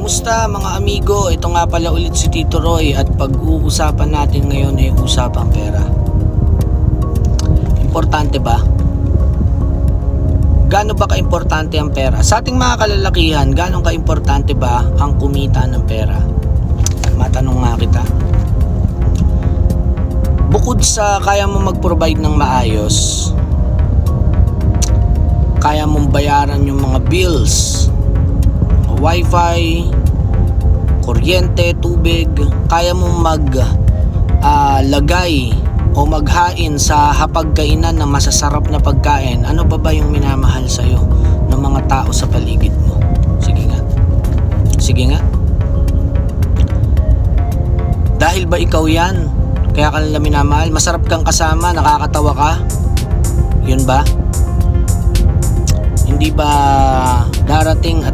kamusta mga amigo? Ito nga pala ulit si Tito Roy at pag-uusapan natin ngayon ay usapang pera. Importante ba? Gaano ba ka-importante ang pera? Sa ating mga kalalakihan, gaano ka-importante ba ang kumita ng pera? Matanong nga kita. Bukod sa kaya mo mag-provide ng maayos, kaya mong bayaran yung mga bills, wifi, kuryente, tubig, kaya mong lagay o maghain sa hapagkainan ng masasarap na pagkain, ano ba yung minamahal sa'yo ng mga tao sa paligid mo? Sige nga. Sige nga. Dahil ba ikaw yan? Kaya ka nila minamahal? Masarap kang kasama, nakakatawa ka? Yun ba? Hindi ba darating